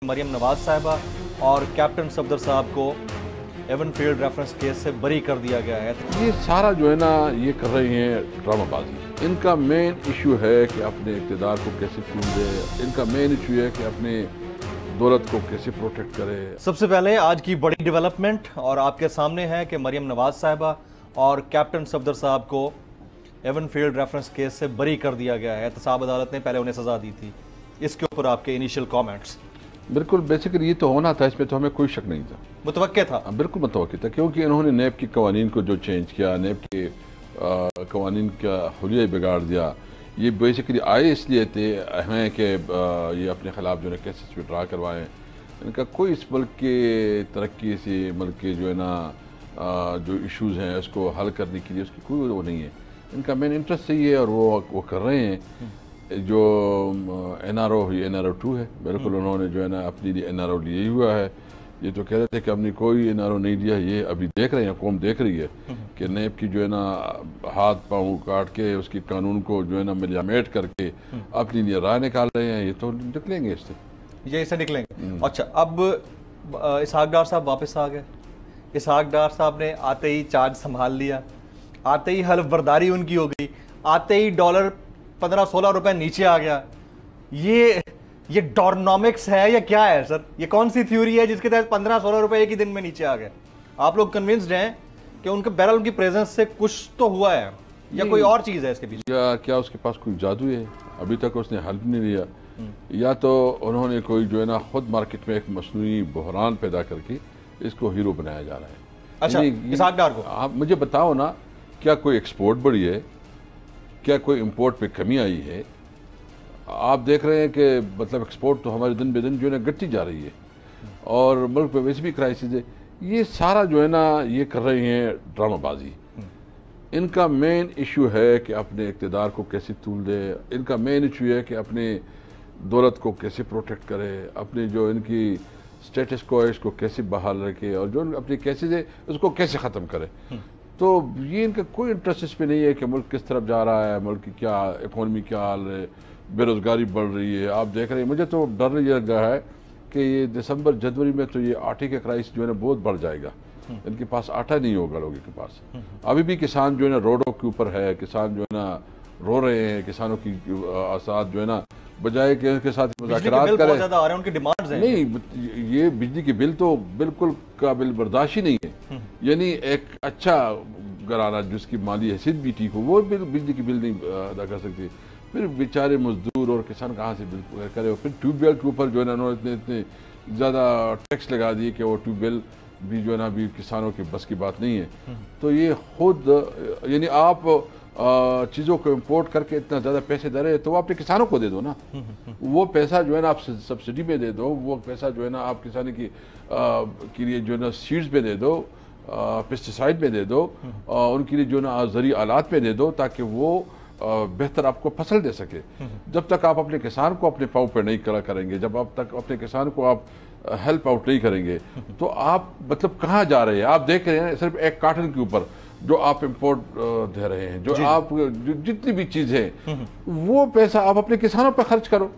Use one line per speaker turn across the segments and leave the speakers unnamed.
मरियम नवाज साहिबा और कैप्टन सफदर साहब को एवन फील्ड रेफरेंस केस से बरी कर दिया गया है।
ये सारा जो है ना ये कर रही हैं ड्रामाबाजी। इनका मेन इशू है कि अपने इक़्तिदार को कैसे छूट दे, इनका मेन इशू है कि अपने दौलत को कैसे प्रोटेक्ट करे।
सबसे पहले आज की बड़ी डेवलपमेंट और आपके सामने है कि मरियम नवाज साहिबा और कैप्टन सफदर साहब को एवन फील्ड रेफरेंस केस से बरी कर दिया गया है। एहतसाब अदालत ने पहले उन्हें सज़ा दी थी। इसके ऊपर आपके इनिशियल कमेंट्स?
बिल्कुल बेसिकली ये तो होना था, इसमें तो हमें कोई शक नहीं था,
मुतवक्के था।
बिल्कुल मुतवक्के था, क्योंकि इन्होंने नेब की कवानीन को जो चेंज किया, नेब के कवानीन का हुलिया बिगाड़ दिया। ये बेसिकली आए इसलिए हैं कि ये अपने ख़िलाफ़ जो है केसेस विड्रा करवाएं। इनका कोई इस मुल्क के तरक्की से, मुल्क के जो है ना जो इश्यूज़ हैं उसको हल करने के लिए उसकी कोई वो नहीं है। इनका मेन इंटरेस्ट यही है और वो कर रहे हैं। जो NRO NRO 2 है, बिल्कुल उन्होंने जो है ना अपने लिए NRO लिया ही हुआ है। ये तो कह रहे थे कि हमने कोई NRO नहीं लिया। ये अभी देख रहे हैं, कौम देख रही है कि नेब की जो है ना हाथ पाँव काट के उसकी कानून को जो है ना मिलामेट करके अपने लिए राय निकाल रहे हैं। ये तो निकलेंगे इससे,
ये इससे निकलेंगे। अच्छा, अब इसहाक डार साहब वापस आ गए। इसहाक डार साहब ने आते ही चार्ज संभाल लिया, आते ही हल्फ बर्दारी उनकी हो गई, आते ही डॉलर 15-16 रुपए नीचे आ गया। ये डॉर्नोमिक्स है या क्या है सर? ये कौन सी थ्योरी है जिसके तहत 15-16 रुपए एक ही दिन में नीचे आ गए? आप लोग कन्विंस्ड हैं कि उनके बैरल की प्रेजेंस से कुछ तो हुआ है या कोई और चीज है इसके पीछे?
क्या उसके पास कोई जादू है? अभी तक उसने हल नहीं लिया। या तो उन्होंने कोई जो है ना खुद मार्केट में एक मसनूई बहरान पैदा करके इसको हीरो बनाया जा रहा है।
अच्छा, इसहाक डार को
आप मुझे बताओ ना, क्या कोई एक्सपोर्ट बढ़ी है? क्या कोई इंपोर्ट पे कमी आई है? आप देख रहे हैं कि मतलब एक्सपोर्ट तो हमारे दिन बे दिन जो है ना घटती जा रही है और मुल्क में वैसे भी क्राइसिस है। ये सारा जो है ना ये कर रहे हैं ड्रामाबाजी। इनका मेन इशू है कि अपने इक़्तिदार को कैसे तूल दे, इनका मेन इशू है कि अपने दौलत को कैसे प्रोटेक्ट करे, अपने जो इनकी स्टेटस को है इसको कैसे बहाल रखे और जो अपने केसेस है उसको कैसे ख़त्म करे। तो ये इनका कोई इंटरेस्ट इस पे नहीं है कि मुल्क किस तरफ जा रहा है, मुल्क की क्या इकोनॉमी क्या हाल है, बेरोज़गारी बढ़ रही है। आप देख रहे हैं, मुझे तो डर ये लग रहा है कि ये दिसंबर जनवरी में तो ये आटे का क्राइसिस जो है ना बहुत बढ़ जाएगा। इनके पास आटा नहीं होगा लोगों के पास। अभी भी किसान जो है ना रोडों के ऊपर है, किसान जो है ना रो रहे हैं। किसानों की आसाद जो है ना बजाय कि उनके साथ मुज़ाकरात करें,
उनकी डिमांड्स हैं।
नहीं, ये बिजली के बिल तो बिल्कुल काबिल बर्दाश्त ही नहीं है। यानी एक अच्छा घराना जिसकी माली हैसियत भी ठीक हो वो बिजली की बिल नहीं अदा कर सकती। फिर बेचारे मजदूर और किसान कहाँ से बिल करे? फिर ट्यूबवेल के ऊपर जो है ना उन्होंने इतने ज़्यादा टैक्स लगा दिए कि वो ट्यूबवेल भी जो है ना अभी किसानों के बस की बात नहीं है। तो ये खुद यानी आप चीज़ों को इम्पोर्ट करके इतना ज़्यादा पैसे दे रहे हैं तो वो अपने किसानों को दे दो ना। वो पैसा जो है ना आप सब्सिडी में दे दो, वो पैसा जो है ना आप किसानी के लिए जो है ना सीड्स में दे दो, पेस्टिसाइड में दे दो, उनके लिए जो ना ज़रूरी आलात में दे दो ताकि वो बेहतर आपको फसल दे सके। जब तक आप अपने किसान को अपने पाँव पर नहीं खड़ा करेंगे, जब आप तक अपने किसान को आप हेल्प आउट नहीं करेंगे तो आप मतलब कहाँ जा रहे हैं? आप देख रहे हैं सिर्फ एक काटन के ऊपर जो आप इंपोर्ट दे रहे हैं, जो आप जितनी भी चीजें वो पैसा आप अपने किसानों पर खर्च करो,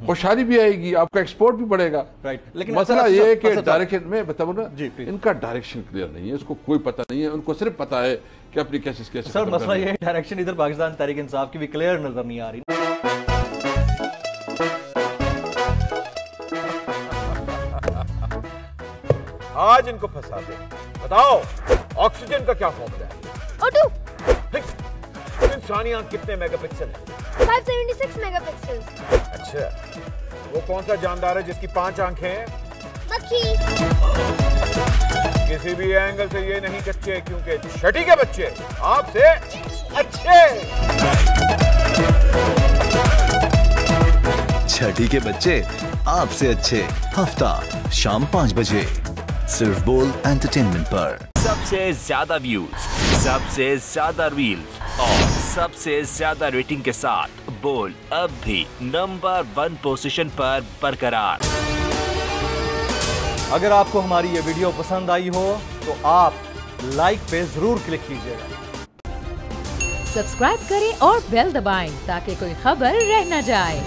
खुशहाली भी आएगी, आपका एक्सपोर्ट भी बढ़ेगा।
लेकिन
मसला ये है कि डायरेक्शन में बताऊँ ना, इनका डायरेक्शन क्लियर नहीं है, इसको कोई पता नहीं है। उनको सिर्फ पता है कि अपनी कैसे
सर मसला ये डायरेक्शन इधर पाकिस्तान तहरीक इंसाफ की भी क्लियर नजर नहीं आ रही।
आज इनको फंसा दे। बताओ ऑक्सीजन का क्या फॉर्मूला है?
O2।
इंसानी आंख कितने मेगापिक्सल है?
576 मेगापिक्सल।
अच्छा, वो कौन सा जानदार है जिसकी 5 आंखें हैं?
मक्खी।
किसी भी एंगल से ये नहीं कच्चे, क्योंकि छठी के बच्चे आपसे अच्छे।
छठी के बच्चे आपसे अच्छे, हफ्ता शाम 5 बजे सिर्फ बोल एंटरटेनमेंट पर।
सबसे ज्यादा व्यूज, सबसे ज्यादा रील्स और सबसे ज्यादा रेटिंग के साथ बोल अब भी नंबर 1 पोजीशन पर बरकरार।
अगर आपको हमारी ये वीडियो पसंद आई हो तो आप लाइक पे जरूर क्लिक कीजिएगा।
सब्सक्राइब करें और बेल दबाएं ताकि कोई खबर रह न जाए।